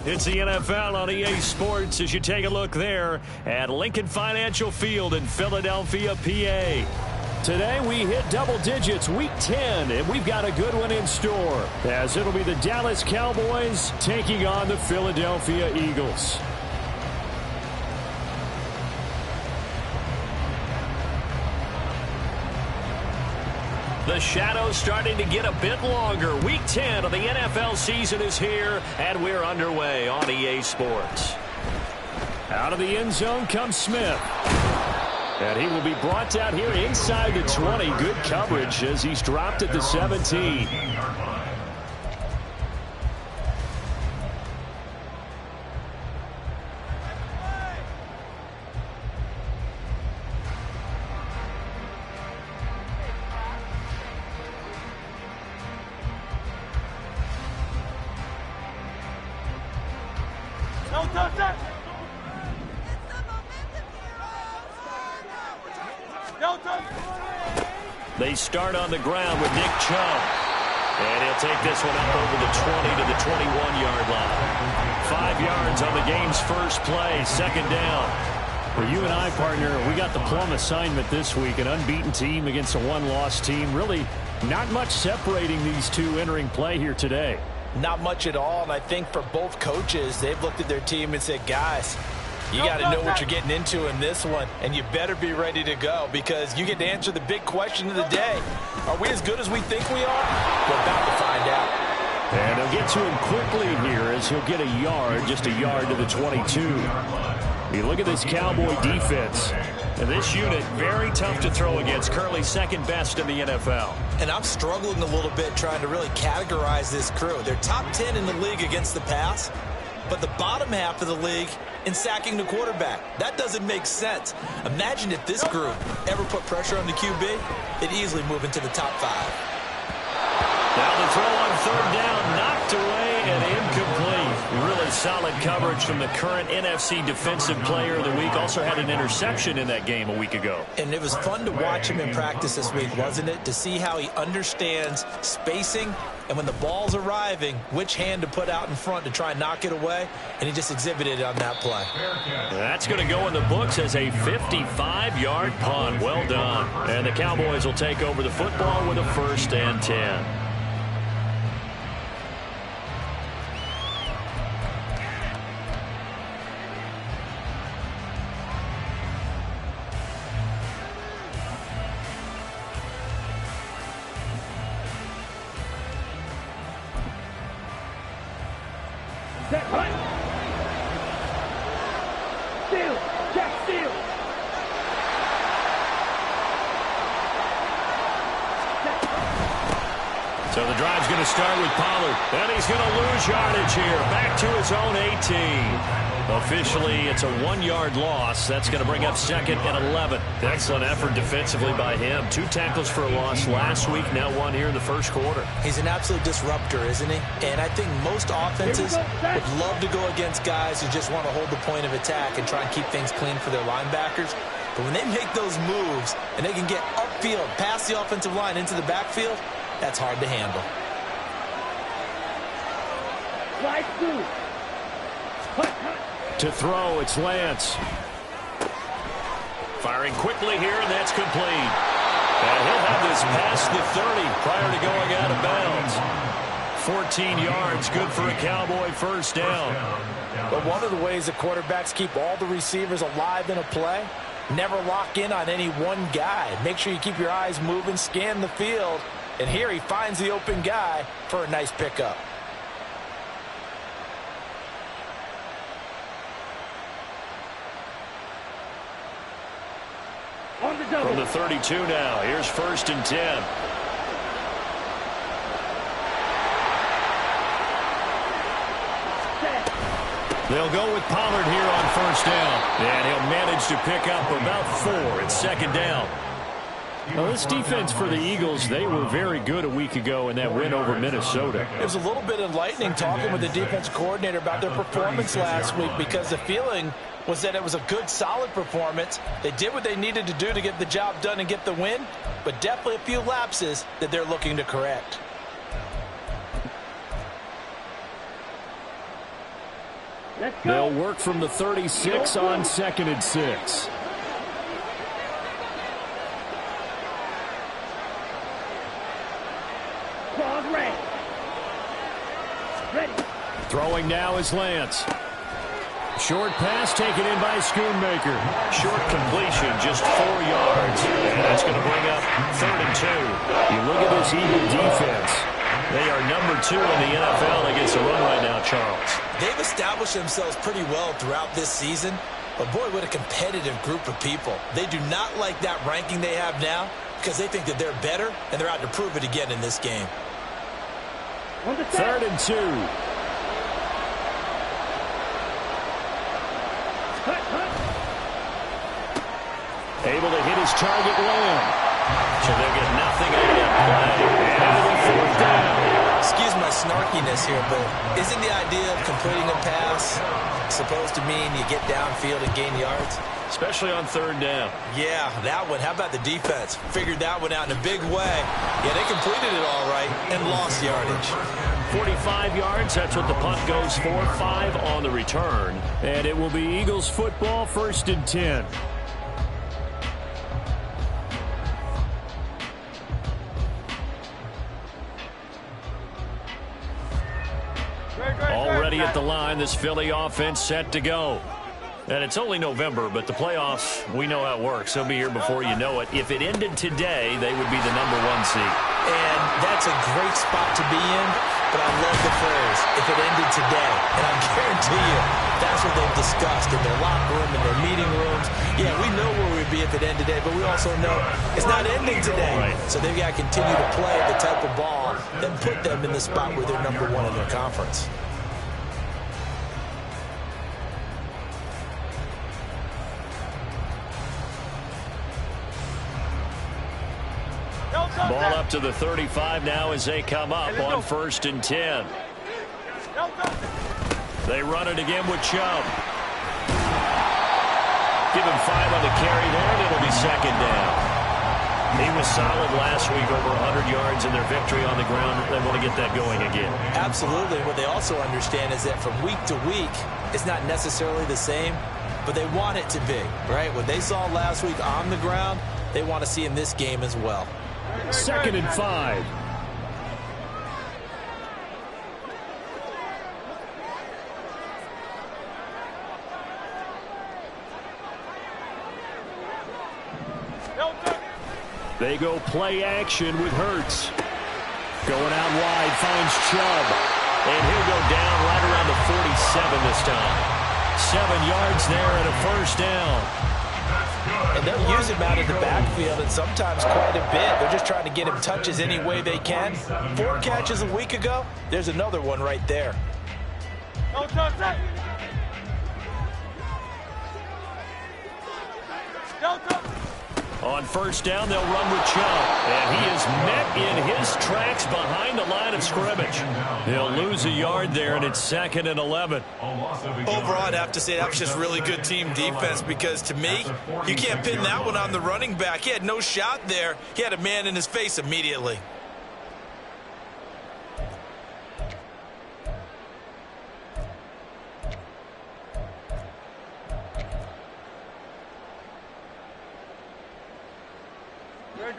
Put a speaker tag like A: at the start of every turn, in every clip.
A: It's the NFL on EA Sports as you take a look there at Lincoln Financial Field in Philadelphia, PA. Today we hit double digits, week 10, and we've got a good one in store, as it'll be the Dallas Cowboys taking on the Philadelphia Eagles. The shadow's starting to get a bit longer. Week 10 of the NFL season is here, and we're underway on EA Sports. Out of the end zone comes Smith. And he will be brought down here inside the 20. Good coverage as he's dropped at the 17. They start on the ground with Nick Chubb. And he'll take this one up over the 20 to the 21-yard line. 5 yards on the game's first play, second down. For you and I, partner, we got the plum assignment this week. An unbeaten team against a one-loss team. Really not much separating these two entering play here today.
B: Not much at all, and I think for both coaches, they've looked at their team and said, guys, you got to know what you're getting into in this one, and you better be ready to go because you get to answer the big question of the day. Are we as good as we think we are? We're about to find out.
A: And they'll get to him quickly here as he'll get a yard, just a yard to the 22. You look at this Cowboy defense. And this unit, very tough to throw against, currently second best in the NFL.
B: And I'm struggling a little bit trying to really categorize this crew. They're top 10 in the league against the pass, but the bottom half of the league in sacking the quarterback. That doesn't make sense. Imagine if this group ever put pressure on the QB, they'd easily move into the top 5.
A: Now the throw on third down, knocked away and incomplete. Really solid coverage from the current NFC Defensive Player of the Week. Also had an interception in that game a week ago.
B: And it was fun to watch him in practice this week, wasn't it? To see how he understands spacing and when the ball's arriving, which hand to put out in front to try and knock it away. And he just exhibited it on that play.
A: That's going to go in the books as a 55-yard punt. Well done. And the Cowboys will take over the football with a 1st and 10. So the drive's going to start with Pollard. And he's going to lose yardage here. Back to his own 18. Officially, it's a 1-yard loss. That's going to bring up 2nd and 11. Excellent effort defensively by him. 2 tackles for a loss last week, now 1 here in the first quarter.
B: He's an absolute disruptor, isn't he? And I think most offenses would love to go against guys who just want to hold the point of attack and try and keep things clean for their linebackers. But when they make those moves and they can get upfield, past the offensive line into the backfield, that's hard to handle.
A: To throw, it's Lance. Firing quickly here, and that's complete. And he'll have this past the 30 prior to going out of bounds. 14 yards, good for a Cowboy first down.
B: But one of the ways that quarterbacks keep all the receivers alive in a play, never lock in on any one guy. Make sure you keep your eyes moving, scan the field. And here he finds the open guy for a nice pickup.
A: From the 32 now, here's 1st and 10. They'll go with Pollard here on 1st down. And he'll manage to pick up about 4. It's 2nd down. Well, this defense for the Eagles, they were very good a week ago in that win over Minnesota.
B: It was a little bit enlightening talking with the defense coordinator about their performance last week because the feeling was that it was a good, solid performance. They did what they needed to do to get the job done and get the win, but definitely a few lapses that they're looking to correct.
A: They'll work from the 36 on 2nd and 6. Throwing now is Lance. Short pass taken in by Schoonmaker.
B: Short completion, just 4 yards.
A: And that's going to bring up 3rd and 2. You look at this Eagle defense. They are number 2 in the NFL against the run right now, Charles.
B: They've established themselves pretty well throughout this season. But boy, what a competitive group of people. They do not like that ranking they have now because they think that they're better, and they're out to prove it again in this game.
A: 3rd and 2. Able to hit his target, Lamb. So they'll get nothing out of that play. And 4th down.
B: Excuse my snarkiness here, but isn't the idea of completing a pass supposed to mean you get downfield and gain yards?
A: Especially on 3rd down.
B: Yeah, that one. How about the defense? Figured that one out in a big way. Yeah, they completed it all right and lost yardage.
A: 45 yards, that's what the punt goes for. 5 on the return. And it will be Eagles football, 1st and 10. Already at the line, this Philly offense set to go. And it's only November, but the playoffs, we know how it works. They'll be here before you know it. If it ended today, they would be the number 1 seed.
B: And that's a great spot to be in, but I love the phrase, if it ended today. And I guarantee you, that's what they've discussed in their locker room, in their meeting rooms. Yeah, we know where we'd be if it ended today, but we also know it's not ending today.
A: Right.
B: So they've got to continue to play the type of ball that put them in the spot where they're number 1 in their conference.
A: Ball up to the 35 now as they come up on 1st and 10. They run it again with Chubb. Give him 5 on the carry there, and it'll be 2nd down. He was solid last week, over 100 yards in their victory on the ground. They want to get that going again.
B: Absolutely. What they also understand is that from week to week, it's not necessarily the same, but they want it to be, right? What they saw last week on the ground, they want to see in this game as well.
A: 2nd and 5. They go play action with Hurts. Going out wide, finds Chubb. And he'll go down right around the 47 this time. 7 yards there and a 1st down.
B: And they'll use him out of the backfield, and sometimes quite a bit. They're just trying to get him touches any way they can. 4 catches a week ago. There's another one right there.
A: On 1st down, they'll run with Chubb. And he is met in his tracks behind the line of scrimmage. He'll lose a yard there, and it's 2nd and 11.
B: Overall, I'd have to say that was just really good team defense, because to me, you can't pin that one on the running back. He had no shot there. He had a man in his face immediately.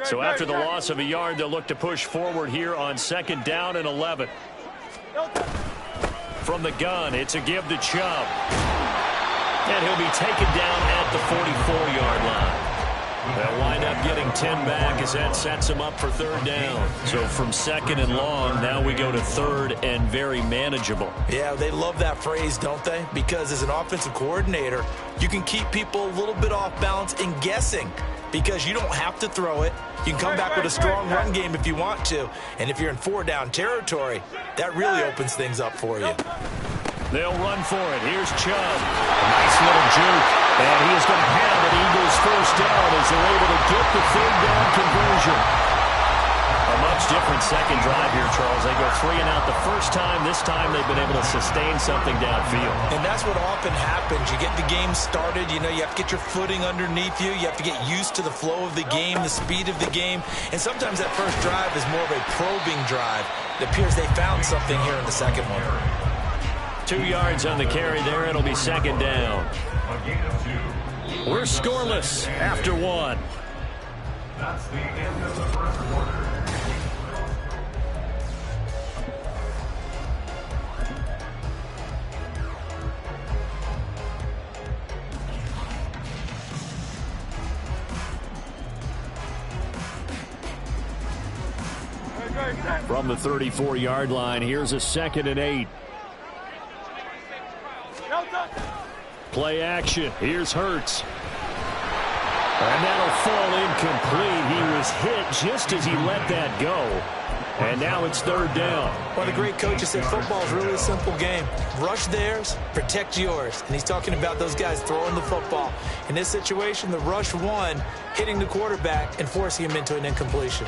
A: So after the loss of a yard, they'll look to push forward here on 2nd down and 11. From the gun, it's a give to Chubb. And he'll be taken down at the 44-yard line. They'll wind up getting 10 back as that sets him up for 3rd down. So from 2nd and long, now we go to 3rd and very manageable.
B: Yeah, they love that phrase, don't they? Because as an offensive coordinator, you can keep people a little bit off balance and guessing, because you don't have to throw it. You can come back with a strong run game if you want to. And if you're in 4-down territory, that really opens things up for you.
A: They'll run for it. Here's Chubb. A nice little juke. And he is going to have an Eagles 1st down as they're able to get the 3rd down conversion. A much different second drive here, Charles. They go 3 and out the first time. This time they've been able to sustain something downfield.
B: And that's what often happens. You get the game started. You know, you have to get your footing underneath you. You have to get used to the flow of the game, the speed of the game. And sometimes that first drive is more of a probing drive. It appears they found something here in the second one.
A: 2 yards on the carry there. It'll be second down. We're scoreless after 1.
C: That's the end of the first quarter.
A: From the 34-yard line, here's a 2nd and 8. Play action. Here's Hurts. And that'll fall incomplete. He was hit just as he let that go. And now it's 3rd down.
B: One of the great coaches said football is really a simple game. Rush theirs, protect yours. And he's talking about those guys throwing the football. In this situation, the rush won, hitting the quarterback and forcing him into an incompletion.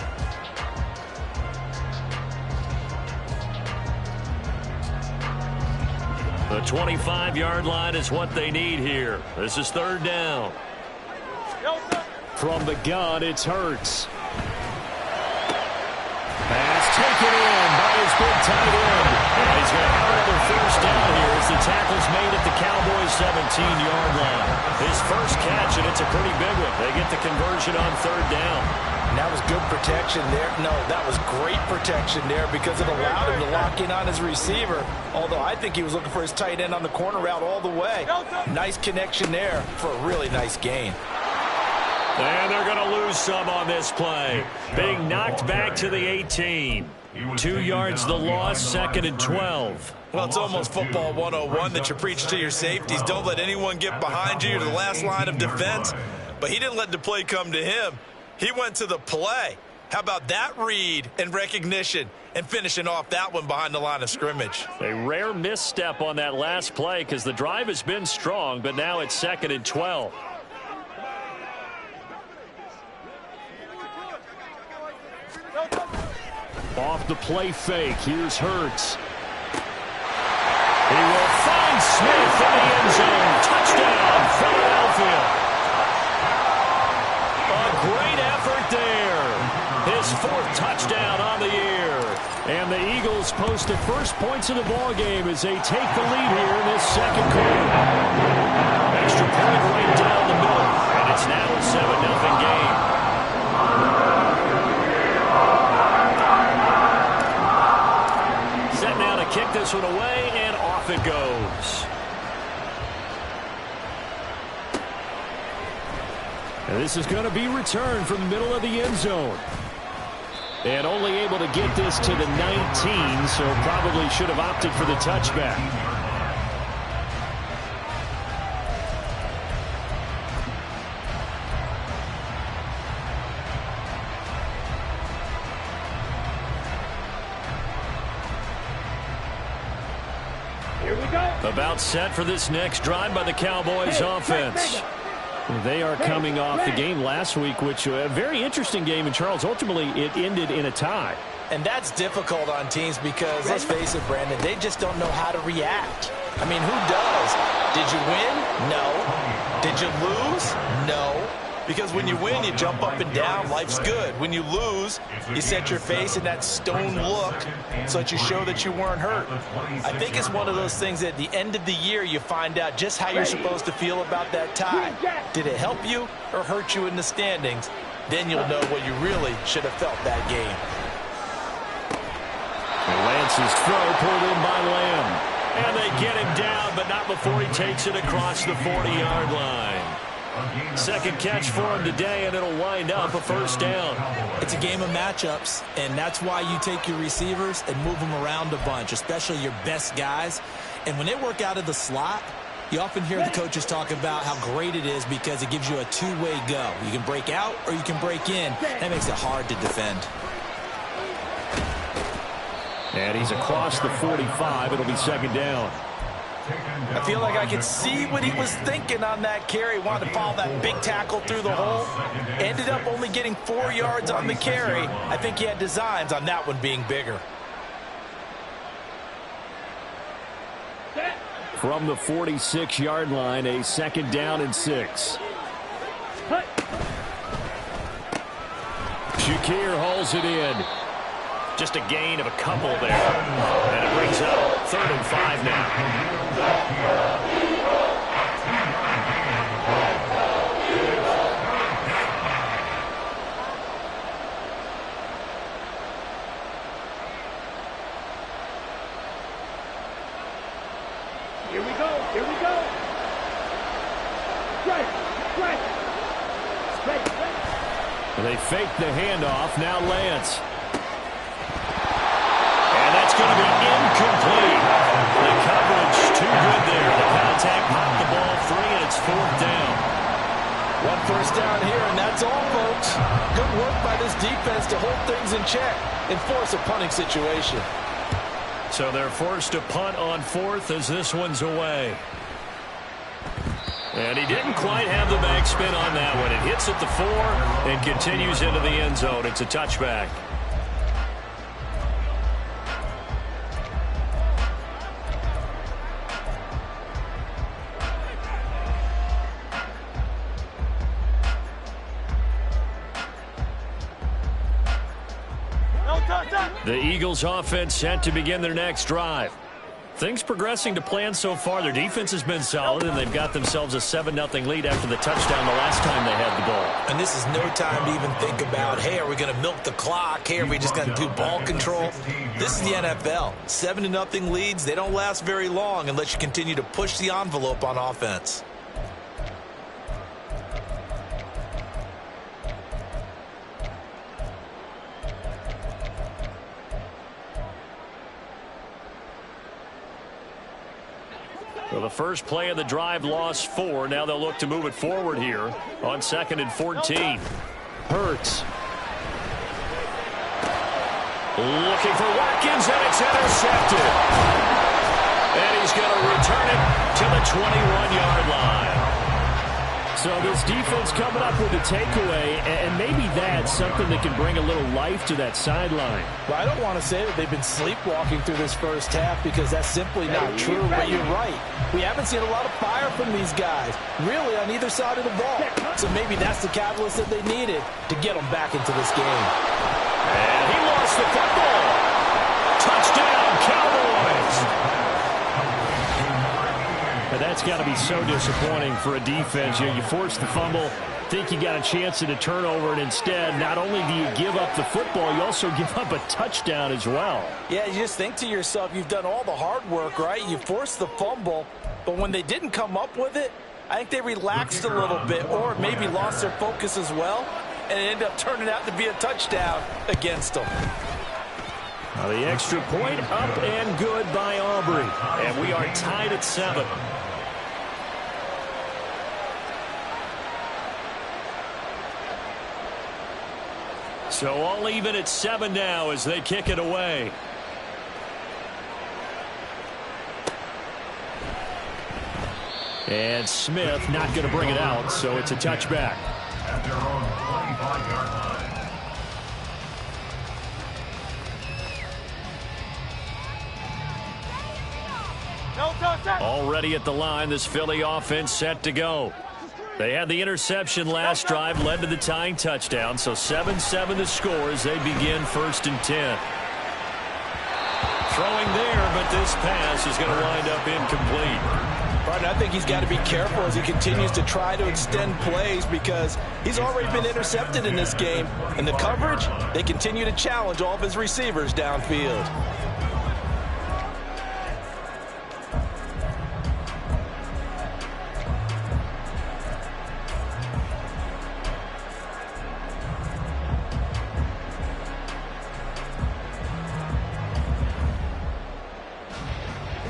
A: The 25-yard line is what they need here. This is 3rd down. From the gun, it's Hurts. Pass taken in by his big tight end. And he's going to have another 1st down here as the tackle's made at the Cowboys' 17-yard line. His first catch, and it's a pretty big one. They get the conversion on 3rd down.
B: And that was good protection there. No, that was great protection there because it allowed him to lock in on his receiver. Although I think he was looking for his tight end on the corner route all the way. Nice connection there for a really nice gain.
A: And they're going to lose some on this play. Being knocked back to the 18. 2 yards the loss, 2nd and 12.
B: Well, it's almost football 101 that you preach to your safeties. Don't let anyone get behind you to the last line of defense. But he didn't let the play come to him. He went to the play. How about that read and recognition and finishing off that one behind the line of scrimmage?
A: A rare misstep on that last play because the drive has been strong, but now it's 2nd and 12. Off the play fake, here's Hurts. He will find Smith in the end zone. Touchdown, Philadelphia. A great effort there. His 4th touchdown on the year. And the Eagles post the first points of the ball game as they take the lead here in this 2nd quarter. Extra point right down the middle. And it's now a 7-0 game. Set now to kick this one away, and off it goes. And this is going to be returned from the middle of the end zone. And only able to get this to the 19, so probably should have opted for the touchback. About set for this next drive by the Cowboys offense. They are coming off the game last week, which a very interesting game in Charles. Ultimately, it ended in a tie.
B: And that's difficult on teams because, let's face it, Brandon, they just don't know how to react. I mean, who does? Did you win? No. Did you lose? No. Because when you win, you jump up and down. Life's good. When you lose, you set your face in that stone look so that you show that you weren't hurt. I think it's one of those things that at the end of the year, you find out just how you're supposed to feel about that tie. Did it help you or hurt you in the standings? Then you'll know what you really should have felt that game.
A: Lance's throw pulled in by Lamb. And they get him down, but not before he takes it across the 40-yard line. 2nd catch for him today, and it'll wind up a 1st down.
B: It's a game of matchups, and that's why you take your receivers and move them around a bunch, especially your best guys. And when they work out of the slot, you often hear the coaches talk about how great it is because it gives you a two-way go. You can break out or you can break in. That makes it hard to defend.
A: And he's across the 45. It'll be 2nd down.
B: I feel like I can see what he was thinking on that carry. Wanted to follow that big tackle through the hole. Ended up only getting 4 yards on the carry. I think he had designs on that one being bigger.
A: From the 46-yard line, a 2nd down and 6. Shakir hauls it in. Just a gain of a couple there. And it brings up 3rd and 5 now.
D: Here we go. Here we go. Straight.
A: They fake the handoff. Now Lance. And that's going to be incomplete. The coverage too good there. The contact knocked the ball free, and it's 4th down.
B: 1 first down here, and that's all, folks. Good work by this defense to hold things in check and force a punting situation.
A: So they're forced to punt on 4th as this one's away. And he didn't quite have the backspin on that one. It hits at the 4 and continues into the end zone. It's a touchback. The Eagles offense set to begin their next drive. Things progressing to plan so far. Their defense has been solid, and they've got themselves a 7-0 lead after the touchdown the last time they had the ball.
B: And this is no time to even think about, hey, are we going to milk the clock? Hey, are we just going to do ball control? This is the NFL. 7-0 leads, they don't last very long unless you continue to push the envelope on offense.
A: Well, the first play of the drive lost 4. Now they'll look to move it forward here on 2nd and 14. Hurts. Looking for Watkins, and it's intercepted. And he's going to return it to the 21-yard line. So this defense coming up with a takeaway, and maybe that's something that can bring a little life to that sideline.
E: Well, I don't want to say that they've been sleepwalking through this first half because that's simply not true, but you're right. We haven't seen a lot of fire from these guys, really, on either side of the ball. So maybe that's the catalyst that they needed to get them back into this game.
A: And he lost the football. Touchdown, Cowboys. And that's got to be so disappointing for a defense. You force the fumble, think you got a chance at a turnover, and instead, not only do you give up the football, you also give up a touchdown as well.
E: Yeah, you just think to yourself, you've done all the hard work, right? You forced the fumble, but when they didn't come up with it, I think they relaxed a little bit or maybe lost their focus as well, and it ended up turning out to be a touchdown against them.
A: Now the extra point up and good by Aubrey, and we are tied at 7. So all even at 7 now as they kick it away. And Smith not going to bring it out, so it's a touchback.
C: At their own 25-yard line.
A: Already at the line, this Philly offense set to go. They had the interception last drive, led to the tying touchdown, so 7-7 the score as they begin 1st and 10. Throwing there, but this pass is going to wind up incomplete.
E: Partner, I think he's got to be careful as he continues to try to extend plays because he's already been intercepted in this game. And the coverage, they continue to challenge all of his receivers downfield.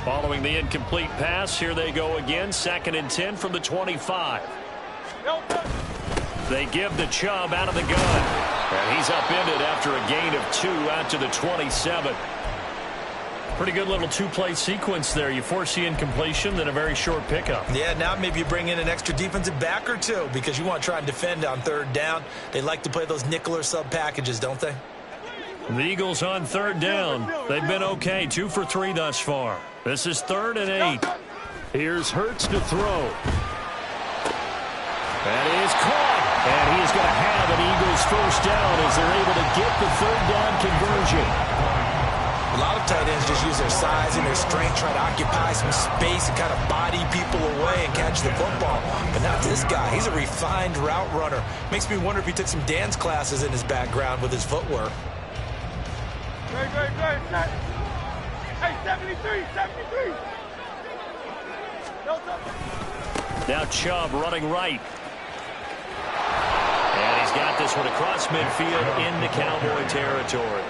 A: Following the incomplete pass, here they go again. 2nd and 10 from the 25. They give the Chubb out of the gun. And he's upended after a gain of 2 out to the 27. Pretty good little two-play sequence there. You force the incompletion, then a very short pickup.
B: Yeah, now maybe you bring in an extra defensive back or two because you want to try and defend on 3rd down. They like to play those nickel or sub packages, don't they?
A: The Eagles on 3rd down. They've been okay, 2 for 3 thus far. This is 3rd and 8. Here's Hurts to throw. That is caught. And he is going to have an Eagles first down as they're able to get the third down conversion.
B: A lot of tight ends just use their size and their strength, try to occupy some space and kind of body people away and catch the football. But not this guy. He's a refined route runner. Makes me wonder if he took some dance classes in his background with his footwork.
D: Great. Hey, 73.
A: Now Chubb running right. And he's got this one across midfield into Cowboy territory.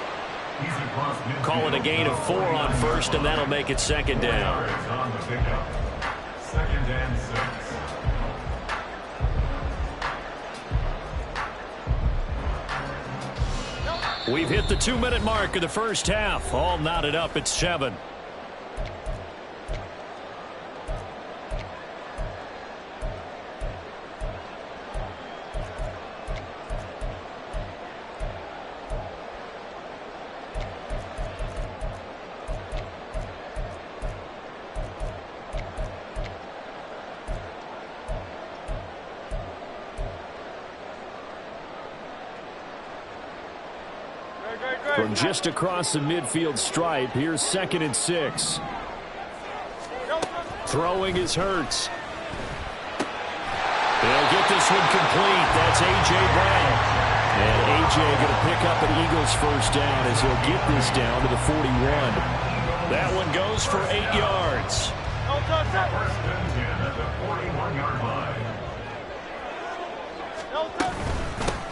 A: Call it a gain of 4 on first, and that'll make it second down.
C: Second and 6.
A: We've hit the 2-minute mark of the first half. All knotted up at 7. From just across the midfield stripe, here's 2nd and 6. Throwing is Hurts. They'll get this one complete. That's A.J. Brown. And A.J. going to pick up an Eagles first down as he'll get this down to the 41. That one goes for 8 yards.
C: First and 10 at the 41-yard line.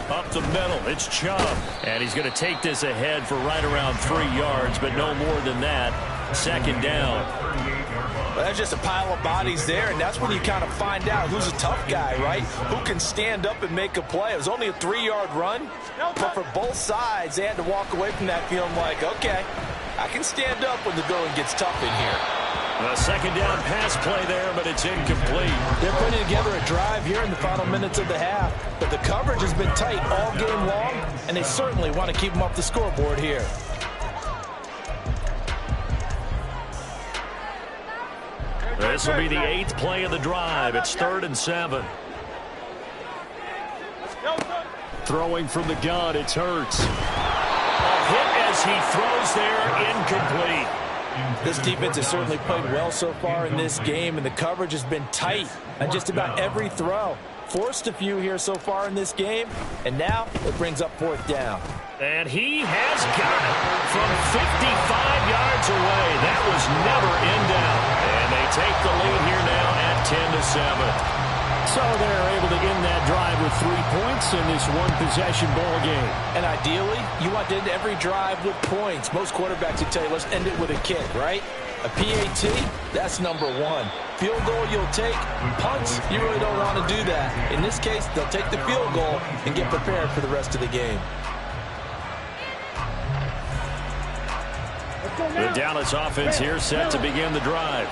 A: Up the middle, it's Chubb. And he's going to take this ahead for right around 3 yards, but no more than that. Second down.
E: Well, that's just a pile of bodies there, and that's when you kind of find out who's a tough guy, right? Who can stand up and make a play. It was only a 3-yard run, but for both sides, they had to walk away from that feeling like, okay, I can stand up when the going gets tough in here.
A: A second down pass play there, but it's incomplete.
E: They're putting together a drive here in the final minutes of the half, but the coverage has been tight all game long, and they certainly want to keep them off the scoreboard here.
A: This will be the 8th play of the drive. It's 3rd and 7. Throwing from the gun, it's Hurts. A hit as he throws there, incomplete.
E: This defense has certainly played well so far in this game, and the coverage has been tight on just about every throw. Forced a few here so far in this game, and now it brings up 4th down.
A: And he has got it from 55 yards away. That was never in doubt. And they take the lead here now at 10-7. So they're able to end that drive with 3 points in this one-possession ball game.
E: And ideally, you want to end every drive with points. Most quarterbacks would tell you, let's end it with a kick, right? A PAT, that's number 1. Field goal you'll take. Punts, you really don't want to do that. In this case, they'll take the field goal and get prepared for the rest of the game.
A: The Dallas offense here set to begin the drive.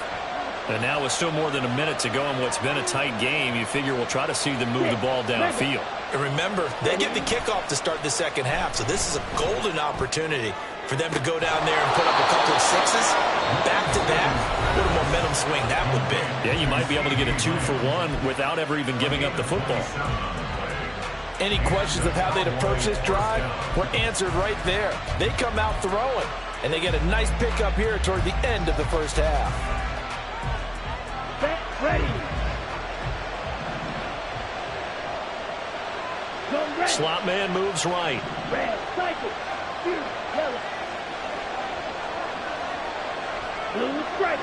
A: And now with still more than a minute to go in what's been a tight game, you figure we'll try to see them move the ball downfield.
B: And remember, they get the kickoff to start the second half, so this is a golden opportunity for them to go down there and put up a couple of sixes. Back-to-back, what a momentum swing that would be.
A: Yeah, you might be able to get a 2-for-1 without ever even giving up the football.
E: Any questions of how they'd approach this drive were answered right there. They come out throwing, and they get a nice pickup here toward the end of the first half.
D: Ready.
A: Slot man moves right.
D: Red, cycle. Yellow. Blue, strike.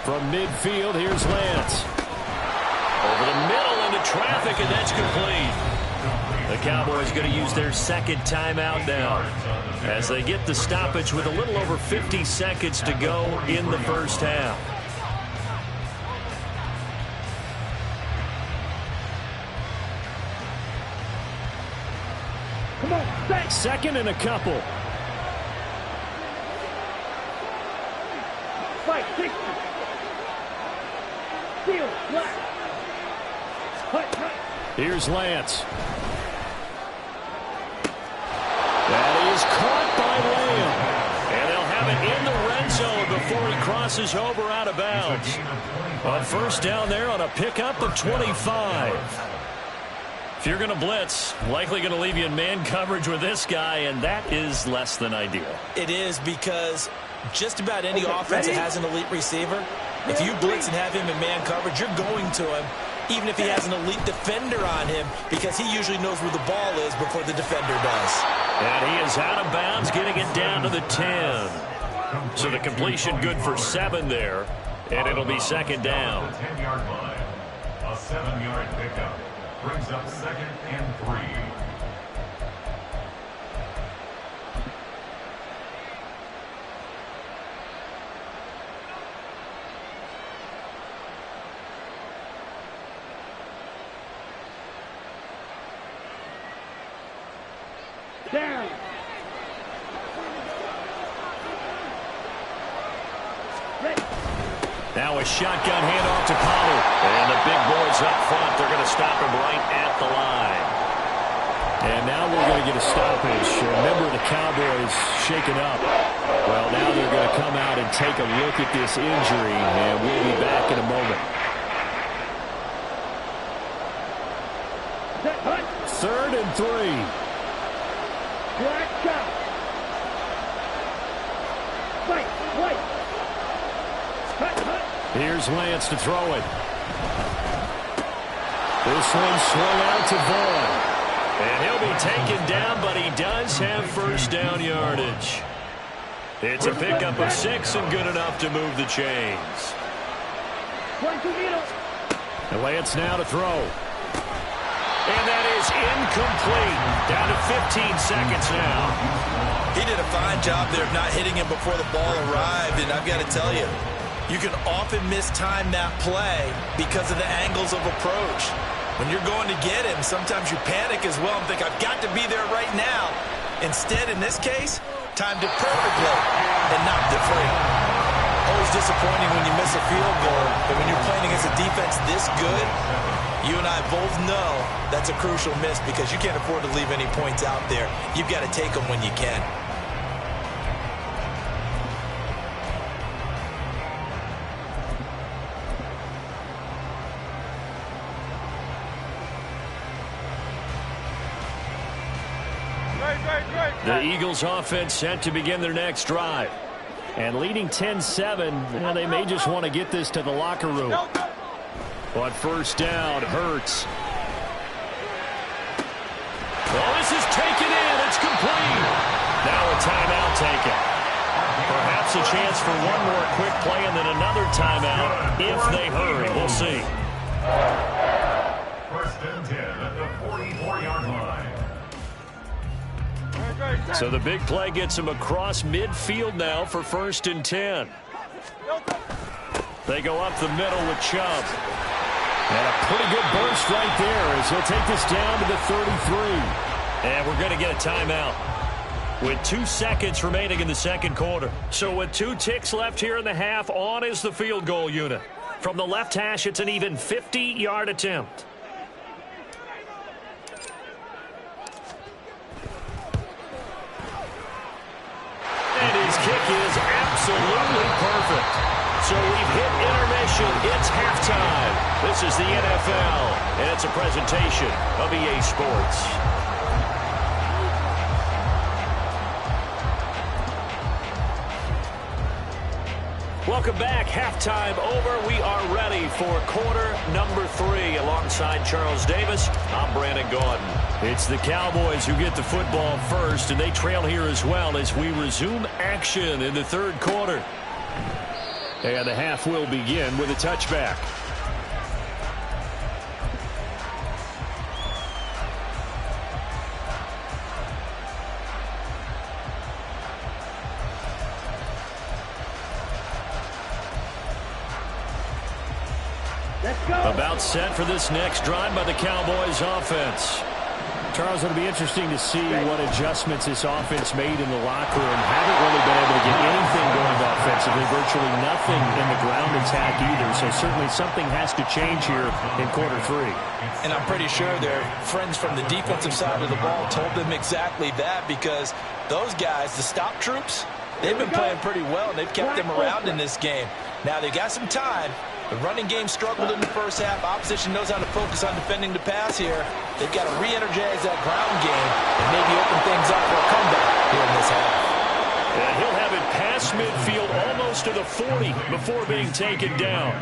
A: From midfield, here's Lance. Over the middle into traffic, and that's complete. The Cowboys going to use their second timeout now as they get the stoppage with a little over 50 seconds to go in the first half.
D: Come on,
A: second and a couple.
D: Fight, 60. Steal, black. Cut.
A: Here's Lance. That is caught by Lamb. And they'll have it in the red zone before he crosses over out of bounds. A first down there on a pickup of 25. If you're going to blitz, likely going to leave you in man coverage with this guy, and that is less than ideal.
B: It is, because just about any offense that has an elite receiver, if you blitz and have him in man coverage, you're going to him, even if he has an elite defender on him, because he usually knows where the ball is before the defender does.
A: And he is out of bounds, getting it down to the 10. So the completion good for 7 there, and it'll be second down.
C: 10-yard line. A 7-yard pickup brings up 2nd and 3.
D: Down.
A: Now a shotgun handoff to Pollard. And the big boys up front, they're going to stop him right at the line. And now we're going to get a stoppage. Remember, the Cowboys shaken up. Well, now they're going to come out and take a look at this injury, and we'll be back in a moment. 3rd and 3.
D: Black shot. Fight.
A: Here's Lance to throw it. This one swung out to Vaughn. And he'll be taken down, but he does have first down yardage. It's a pickup of 6 and good enough to move the chains. And Lance now to throw. And that is incomplete. Down to 15 seconds now.
B: He did a fine job there of not hitting him before the ball arrived, and I've got to tell you, you can often mistime that play because of the angles of approach. When you're going to get him, sometimes you panic as well and think, I've got to be there right now. Instead, in this case, timed it perfectly and knocked it free. Always disappointing when you miss a field goal, but when you're playing against a defense this good, you and I both know that's a crucial miss because you can't afford to leave any points out there. You've got to take them when you can.
A: The Eagles offense set to begin their next drive. And leading 10-7, they may just want to get this to the locker room. But first down, Hurts. Well, this is taken in. It's complete. Now a timeout taken. Perhaps a chance for one more quick play and then another timeout if they hurry. We'll see.
C: 1st and 10 at the 44-yard line.
A: So the big play gets him across midfield now for 1st and 10. They go up the middle with Chubb. And a pretty good burst right there as he'll take this down to the 33. And we're going to get a timeout with 2 seconds remaining in the second quarter. So with 2 ticks left here in the half, on is the field goal unit. From the left hash, it's an even 50-yard attempt. And his kick is absolutely perfect. So we've hit intermission. It's halftime. This is the NFL, and it's a presentation of EA Sports. Welcome back. Halftime over. We are ready for quarter number 3. Alongside Charles Davis, I'm Brandon Gordon. It's the Cowboys who get the football first, and they trail here as well as we resume action in the third quarter. And the half will begin with a touchback. About set for this next drive by the Cowboys offense. Charles, it'll be interesting to see what adjustments this offense made in the locker room. Haven't really been able to get anything going offensively, virtually nothing in the ground attack either. So certainly something has to change here in quarter 3.
B: And I'm pretty sure their friends from the defensive side of the ball told them exactly that, because those guys, the stop troops,
E: they've been playing pretty well, and they've kept them around in this game. Now, they got some time. The running game struggled in the first half. Opposition knows how to focus on defending the pass here. They've got to re-energize that ground game and maybe open things up for a comeback here in this half.
A: And he'll have it past midfield almost to the 40 before being taken down.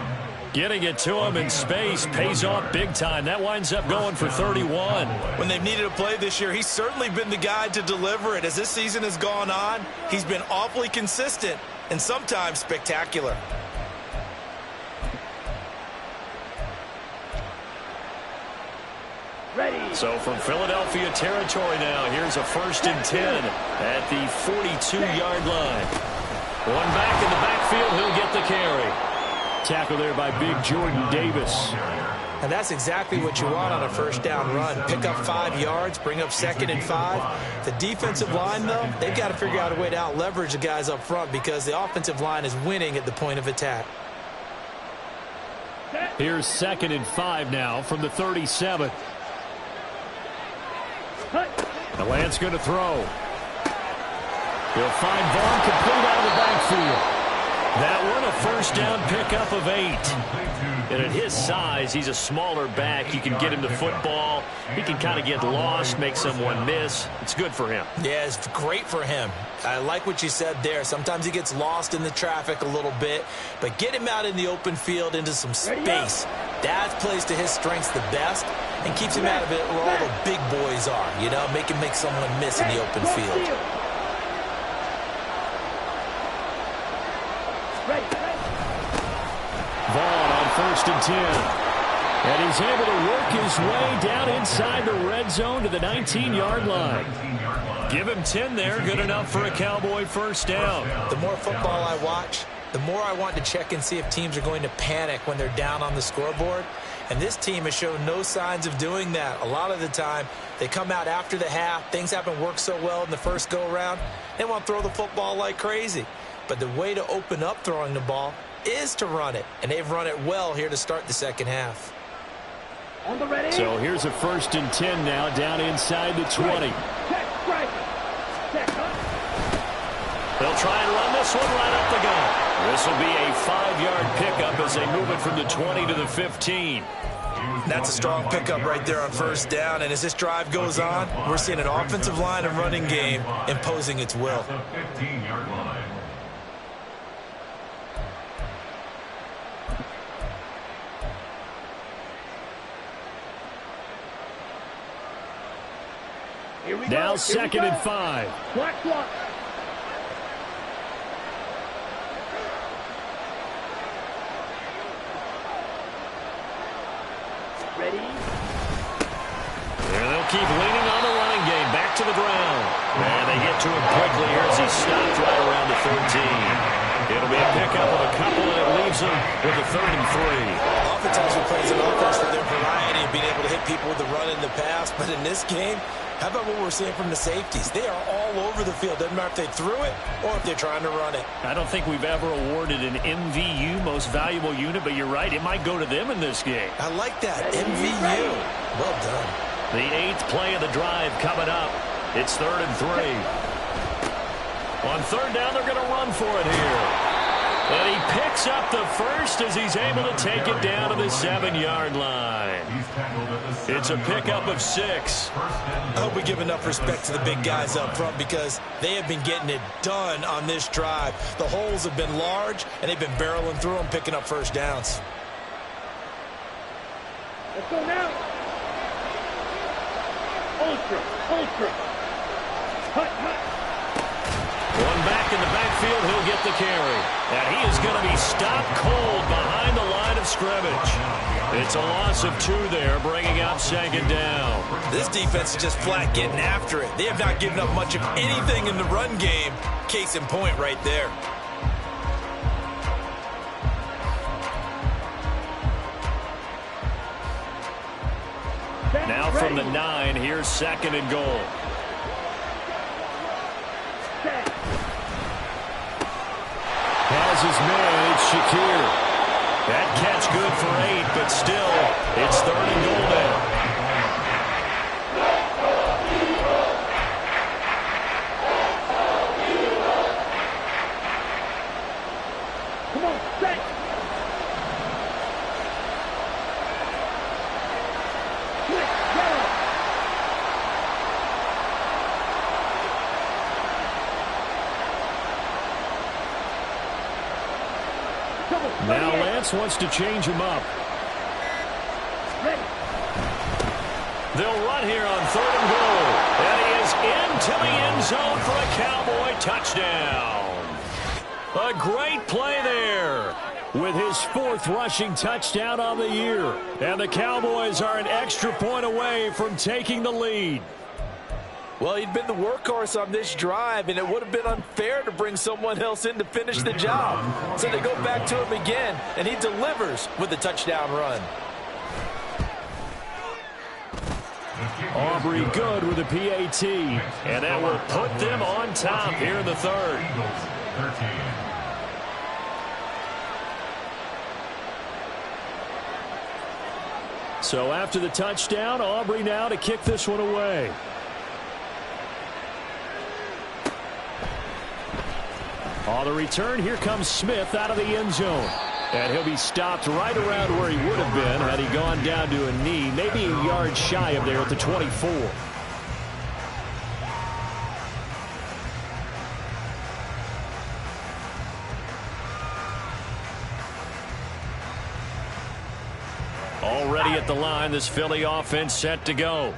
A: Getting it to him in space pays off big time. That winds up going for 31.
B: When they've needed a play this year, he's certainly been the guy to deliver it. As this season has gone on, he's been awfully consistent and sometimes spectacular.
D: Ready.
A: So from Philadelphia territory now, here's a 1st and 10 at the 42-yard line. One back in the backfield, he'll get the carry. Tackle there by big Jordan Davis.
B: And that's exactly what you want on a first down run. Pick up 5 yards, bring up 2nd and 5. The defensive line, though, they've got to figure out a way to out-leverage the guys up front because the offensive line is winning at the point of attack.
A: Here's 2nd and 5 now from the 37. The Lance going to throw. He'll find Vaughn complete out of the backfield. That one a first down pickup of 8. And at his size, he's a smaller back. You can get him the football. He can kind of get lost, make someone miss. It's good for him.
B: Yeah, it's great for him. I like what you said there. Sometimes he gets lost in the traffic a little bit, but get him out in the open field into some space. That plays to his strengths the best and keeps him out of it where all the big boys are, you know, make him make someone miss in the open field.
A: Vaughn on 1st and 10. And he's able to work his way down inside the red zone to the 19-yard line. Give him 10 there. Good enough for a Cowboy first down.
B: The more football I watch, the more I want to check and see if teams are going to panic when they're down on the scoreboard. And this team has shown no signs of doing that. A lot of the time, they come out after the half. Things haven't worked so well in the first go-around. They want to throw the football like crazy. But the way to open up throwing the ball is to run it. And they've run it well here to start the second half.
D: On the ready.
A: So here's a 1st and 10 now down inside the 20. They'll try and run this one right up the gut. This will be a 5-yard pickup as they move it from the 20 to the 15.
B: That's a strong pickup right there on first down. And as this drive goes on, we're seeing an offensive line and running game imposing its will.
C: The 15-yard line.
A: Now 2nd and 5.
D: Black block. Ready.
A: And they'll keep leaning on the running game. Back to the ground. And they get to him quickly here as he stopped right around the 13. It'll be a pickup of a couple, and it leaves them with a 3rd and 3.
B: Oftentimes we play as an offense for their variety and being able to hit people with the run and the pass. But in this game, how about what we're seeing from the safeties? They are all over the field. Doesn't matter if they threw it or if they're trying to run it.
A: I don't think we've ever awarded an MVU, most valuable unit, but you're right. It might go to them in this game.
B: I like that. MVU. Well done.
A: The 8th play of the drive coming up. It's 3rd and 3. On 3rd down, they're going to run for it here. And he picks up the first as he's able to take it down to the 7-yard line. It's a pickup of 6.
B: I hope we give enough respect to the big guys up front because they have been getting it done on this drive. The holes have been large, and they've been barreling through them, picking up first downs.
D: Let's go now. Ultra. Hut.
A: One back in the backfield, he'll get the carry. And he is going to be stopped cold behind the line of scrimmage. It's a loss of 2 there, bringing up 2nd down.
B: This defense is just flat getting after it. They have not given up much of anything in the run game. Case in point right there.
A: Now from the 9, here's 2nd and goal. Has his man, it's Shakir. That catch good for 8, but still, it's 3rd and goal now. pass wants to change him up.
D: Ready.
A: They'll run here on 3rd and goal. And he is into the end zone for a Cowboy touchdown. A great play there with his 4th rushing touchdown on the year. And the Cowboys are an extra point away from taking the lead.
E: Well, he'd been the workhorse on this drive, and it would have been unfair to bring someone else in to finish the job. So they go back to him again, and he delivers with the touchdown run.
A: Aubrey good with a PAT, and that will put them on top here in the 3rd. So after the touchdown, Aubrey now to kick this one away. On the return, here comes Smith out of the end zone. And he'll be stopped right around where he would have been had he gone down to a knee, maybe a yard shy of there at the 24. Already at the line, this Philly offense set to go.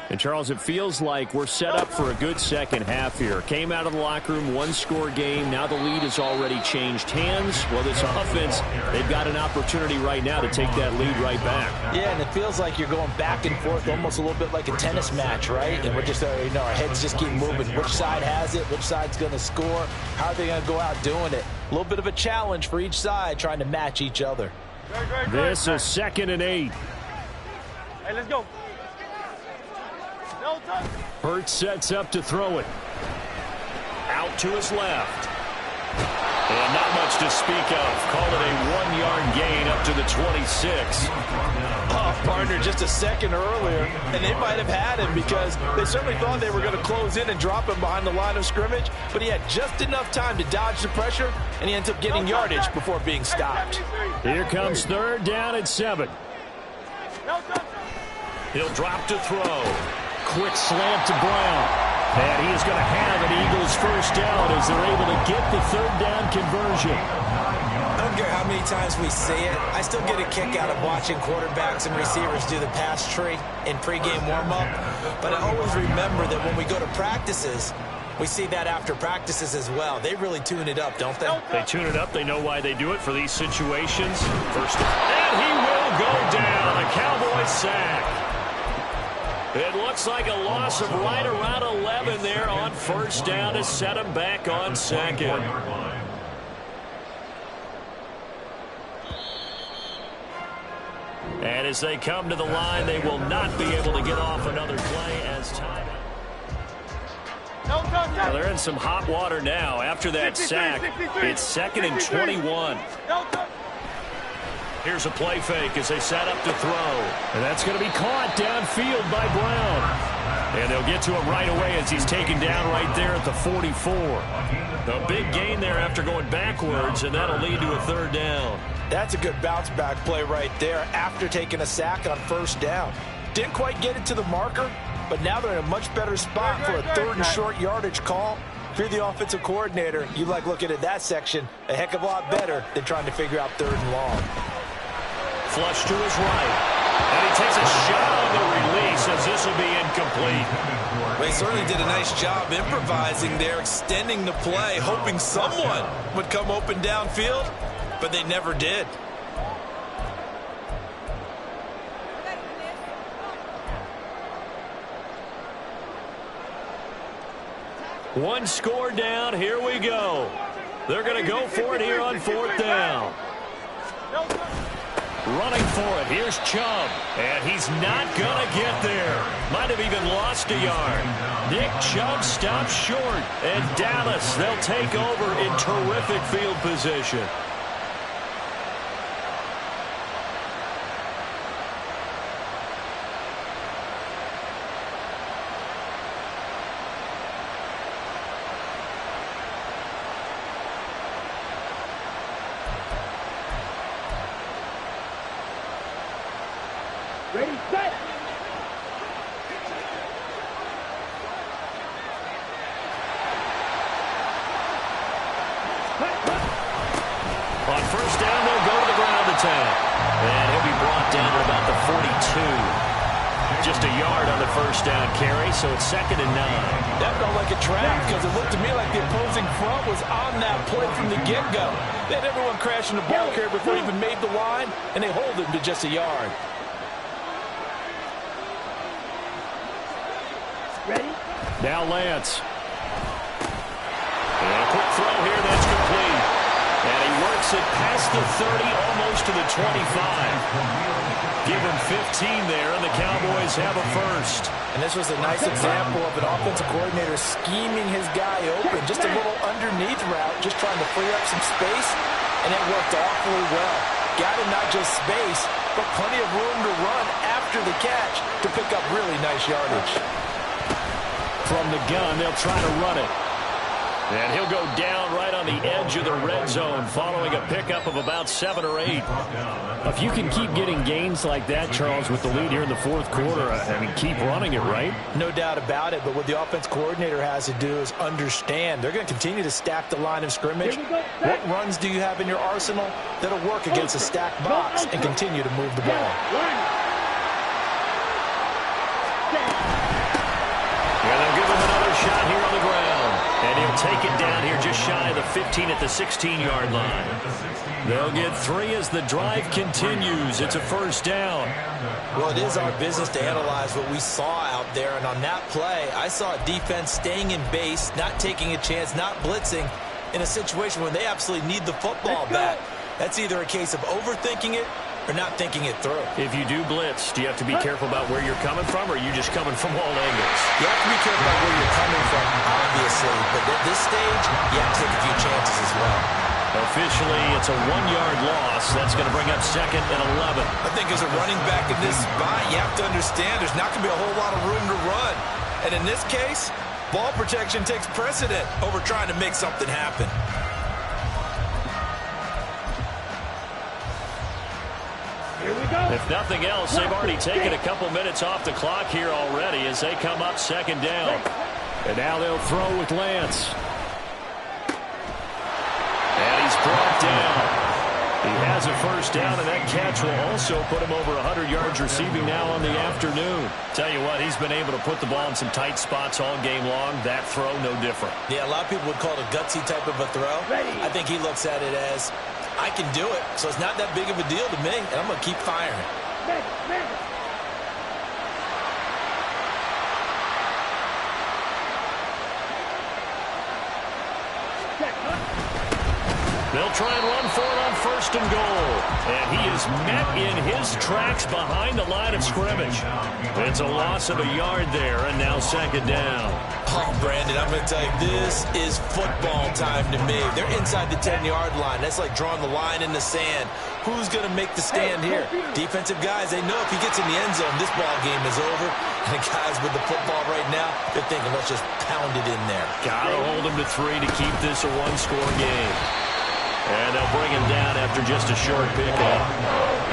A: And, Charles, it feels like we're set up for a good second half here. Came out of the locker room, 1-score game. Now the lead has already changed hands. Well, this offense, they've got an opportunity right now to take that lead right back.
E: Yeah, and it feels like you're going back and forth almost a little bit like a tennis match, right? And we're just, our heads just keep moving. Which side has it? Which side's going to score? How are they going to go out doing it? A little bit of a challenge for each side trying to match each other.
A: This is 2nd and 8.
D: Hey, let's go.
A: Hurts sets up to throw it. Out to his left. And not much to speak of. Call it a 1-yard gain up to the 26.
E: Oh, partner, just a second earlier, and they might have had him because they certainly thought they were going to close in and drop him behind the line of scrimmage, but he had just enough time to dodge the pressure, and he ends up getting yardage before being stopped.
A: Here comes 3rd down and 7. He'll drop to throw. Quick slant to Brown. And he is going to have an Eagles first down as they're able to get the 3rd down conversion.
B: I don't care how many times we see it. I still get a kick out of watching quarterbacks and receivers do the pass tree in pregame warm-up. But I always remember that when we go to practices, we see that after practices as well. They really tune it up, don't they?
A: They tune it up. They know why they do it for these situations. And he will go down. A Cowboy sack. It looks like a loss of right around 11 there on 1st down to set him back on 2nd. And as they come to the line, they will not be able to get off another play as time. Well, they're in some hot water now. After that sack, it's 2nd and 21. Here's a play fake as they set up to throw. And that's going to be caught downfield by Brown. And they'll get to him right away as he's taken down right there at the 44. A big gain there after going backwards, and that'll lead to a 3rd down.
E: That's a good bounce-back play right there after taking a sack on 1st down. Didn't quite get it to the marker, but now they're in a much better spot for a 3rd and short yardage call. If you're the offensive coordinator, you like looking at that section a heck of a lot better than trying to figure out 3rd and long.
A: Flush to his right. And he takes a shot on the release as this will be incomplete.
B: They certainly did a nice job improvising there, extending the play, hoping someone would come open downfield, but they never did.
A: One score down. Here we go. They're going to go for it here on 4th down. Running for it. Here's Chubb. And he's not going to get there. Might have even lost a yard. Nick Chubb stops short. And Dallas, they'll take over in terrific field position.
D: Ready, set.
A: On 1st down, they'll go to the ground down at about the 42. Just a yard on the first down carry, so it's 2nd and 9.
E: That felt like a trap because it looked to me like the opposing front was on that play from the get-go. They had everyone crashing the ball carrier before he even made the line, and they hold him to just a yard.
D: Ready?
A: Now Lance. And a quick throw here, that's complete. And he works it past the 30, almost to the 25. Give him 15 there, and the Cowboys have a first.
E: And this was a nice example of an offensive coordinator scheming his guy open. Just a little underneath route, just trying to free up some space, and it worked awfully well. Got him not just space, but plenty of room to run after the catch to pick up really nice yardage.
A: From the gun, they'll try to run it. And he'll go down right on the edge of the red zone following a pickup of about 7 or 8.
F: If you can keep getting gains like that, Charles, with the lead here in the fourth quarter, I mean, keep running it, right?
E: No doubt about it, but what the offense coordinator has to do is understand. They're going to continue to stack the line of scrimmage. What runs do you have in your arsenal that'll work against a stacked box and continue to move the ball?
A: Yeah, they'll give him another shot here on the ground. And he'll take it down here just shy of the 15 at the 16-yard line. They'll get 3 as the drive continues. It's a first down.
B: Well, it is our business to analyze what we saw out there. And on that play, I saw a defense staying in base, not taking a chance, not blitzing in a situation where they absolutely need the football back. That's either a case of overthinking it or not thinking it through.
A: If you do blitz, do you have to be careful about where you're coming from, or are you just coming from all angles?
B: You have to be careful about where you're coming from, obviously. But at this stage, you have to take a few chances as well.
A: Officially, it's a 1-yard loss. That's going to bring up 2nd and 11.
B: I think as a running back in this spot, you have to understand there's not going to be a whole lot of room to run. And in this case, ball protection takes precedent over trying to make something happen.
A: If nothing else, they've already taken a couple minutes off the clock here already as they come up 2nd down.
F: And now they'll throw with Lance.
A: And he's brought down. He has a first down, and that catch will also put him over 100 yards receiving now on the afternoon. Tell you what, he's been able to put the ball in some tight spots all game long. That throw, no different.
B: Yeah, a lot of people would call it a gutsy type of a throw. I think he looks at it as, I can do it, so it's not that big of a deal to me, and I'm going to keep firing.
A: They'll try and run for it on 1st and goal. And he is met in his tracks behind the line of scrimmage. It's a loss of a yard there, and now 2nd down.
B: Oh, Brandon, I'm going to tell you, this is football time to me. They're inside the 10-yard line. That's like drawing the line in the sand. Who's going to make the stand here? Defensive guys, they know if he gets in the end zone, this ball game is over. And the guys with the football right now, they're thinking, let's just pound it in there.
A: Got to hold him to 3 to keep this a 1-score game. And they'll bring him down after just a short pickup.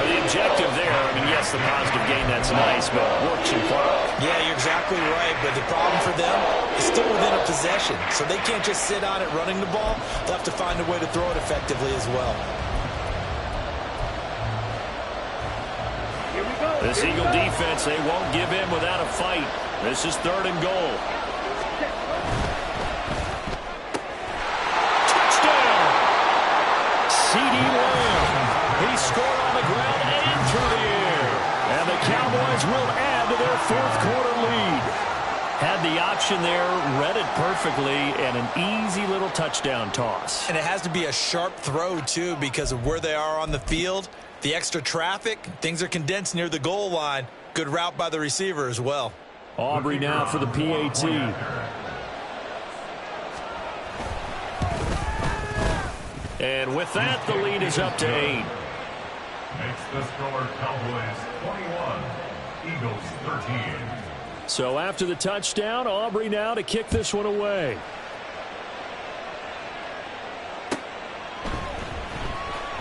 A: The objective there, I mean, yes, the positive gain, that's nice, but works and clock.
B: Yeah, you're exactly right, but the problem for them is still within a possession. So they can't just sit on it running the ball. They'll have to find a way to throw it effectively as well.
D: Here we go.
A: This Eagle defense, they won't give in without a fight. This is 3rd and goal. C.D. Lamb. He scored on the ground and through the air. And the Cowboys will add to their 4th quarter lead. Had the option there, read it perfectly, and an easy little touchdown toss.
B: And it has to be a sharp throw, too, because of where they are on the field. The extra traffic, things are condensed near the goal line. Good route by the receiver as well.
F: Aubrey now for the PAT.
A: And with that, the lead is up to 8.
C: Makes the score Cowboys 21, Eagles 13.
F: So after the touchdown, Aubrey now to kick this one away.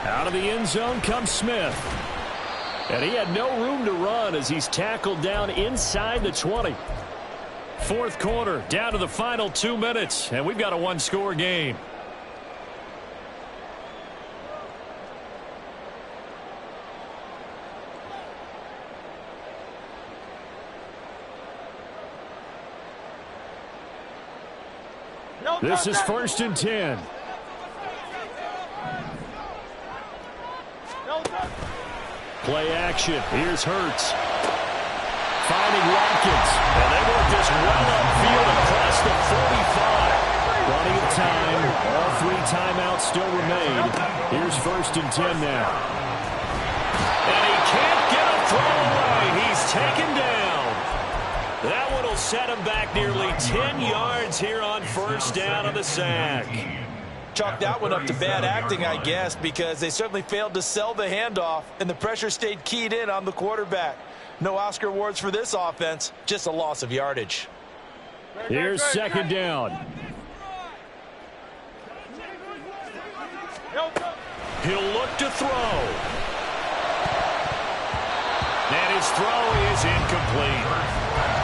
F: Out of the end zone comes Smith. And he had no room to run as he's tackled down inside the 20. 4th quarter, down to the final 2 minutes, and we've got a 1-score game. This is 1st and 10. Play action. Here's Hurts. Finding Watkins.
A: And they work this well upfield across the 45.
F: Plenty of time. All 3 timeouts still remain. Here's 1st and 10 now.
A: And he can't get a throw away. He's taken down. That one will set him back nearly 10 yards here on 1st down on the sack.
E: Chalk that one up to bad acting, I guess, because they certainly failed to sell the handoff, and the pressure stayed keyed in on the quarterback. No Oscar awards for this offense, just a loss of yardage.
F: Here's 2nd down.
A: He'll look to throw. And his throw is incomplete.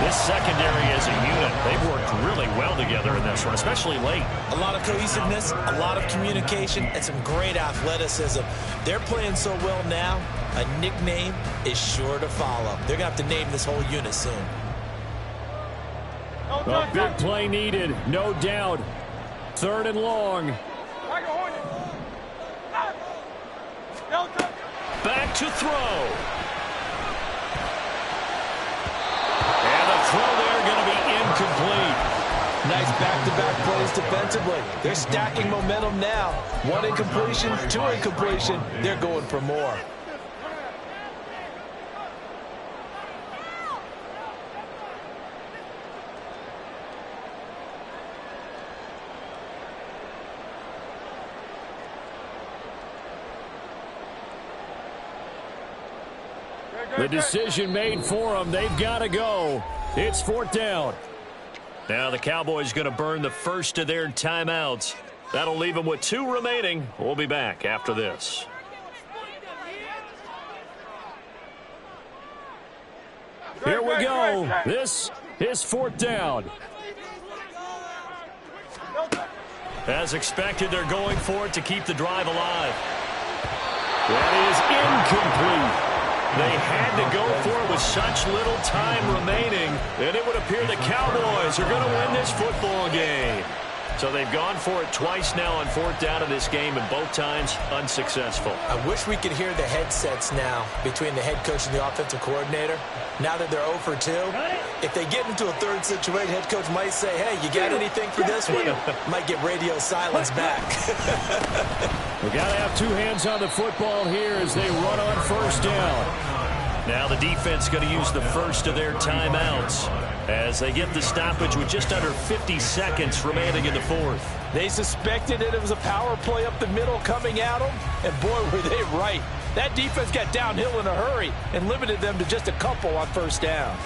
A: This secondary as a unit, they've worked really well together in this one, especially late.
B: A lot of cohesiveness, a lot of communication, and some great athleticism. They're playing so well now, a nickname is sure to follow. They're going to have to name this whole unit soon.
F: A big play needed, no doubt. 3rd and long.
A: Back to throw. And the throw there going to be incomplete.
E: Nice back-to-back plays defensively. They're stacking momentum now. 1 incompletion, 2 incompletion. They're going for more.
F: The decision made for them. They've got to go. It's 4th down.
A: Now the Cowboys going to burn the first of their timeouts. That'll leave them with 2 remaining. We'll be back after this.
F: Here we go. This is 4th down.
A: As expected, they're going for it to keep the drive alive.
F: That is incomplete.
A: They had to go for it with such little time remaining, and it would appear the Cowboys are going to win this football game. So they've gone for it twice now on 4th down in this game, and both times unsuccessful.
B: I wish we could hear the headsets now between the head coach and the offensive coordinator. Now that they're 0 for 2, if they get into a 3rd situation, head coach might say, hey, you got anything for this one? Might get radio silence back.
F: We got to have 2 hands on the football here as they run on 1st down.
A: Now the defense going to use the first of their timeouts as they get the stoppage with just under 50 seconds remaining in the 4th.
E: They suspected it was a power play up the middle coming at them, and boy, were they right. That defense got downhill in a hurry and limited them to just a couple on 1st down.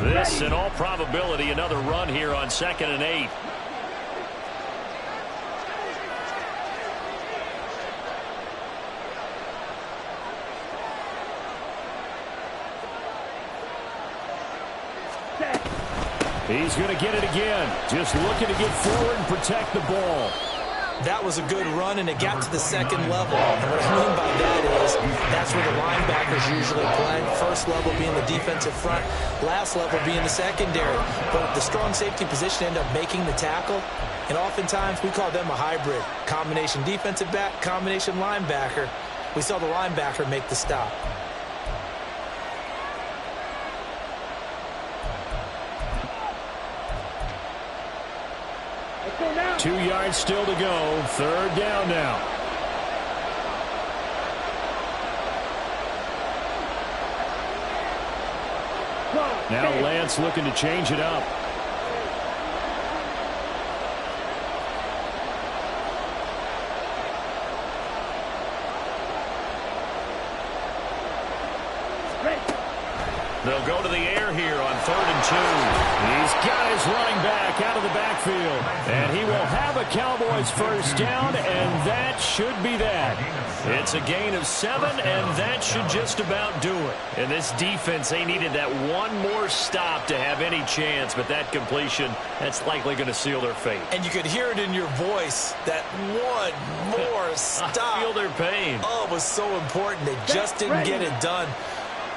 A: This, in all probability, another run here on 2nd and 8.
F: He's going to get it again. Just looking to get forward and protect the ball.
B: That was a good run, and it got to the 2nd level. And what I mean by that is that's where the linebackers usually play. 1st level being the defensive front, last level being the secondary. But the strong safety position ended up making the tackle, and oftentimes we call them a hybrid. Combination defensive back, combination linebacker. We saw the linebacker make the stop.
D: Go now.
F: 2 yards still to go. 3rd down now. Now Lance looking to change it up.
A: They'll go to the air here on 3rd and 2.
F: He's got his running back out of the backfield. And he will have a Cowboys first down, and that should be that.
A: It's a gain of 7, and that should just about do it. And this defense, they needed that one more stop to have any chance, but that completion, that's likely going to seal their fate.
B: And you could hear it in your voice, that one more stop.
A: I feel their pain.
B: Oh, it was so important. They just didn't get it done.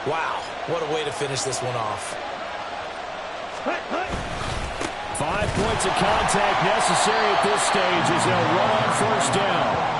B: Wow, what a way to finish this one off.
F: 5 points of contact necessary at this stage as they'll run on first down.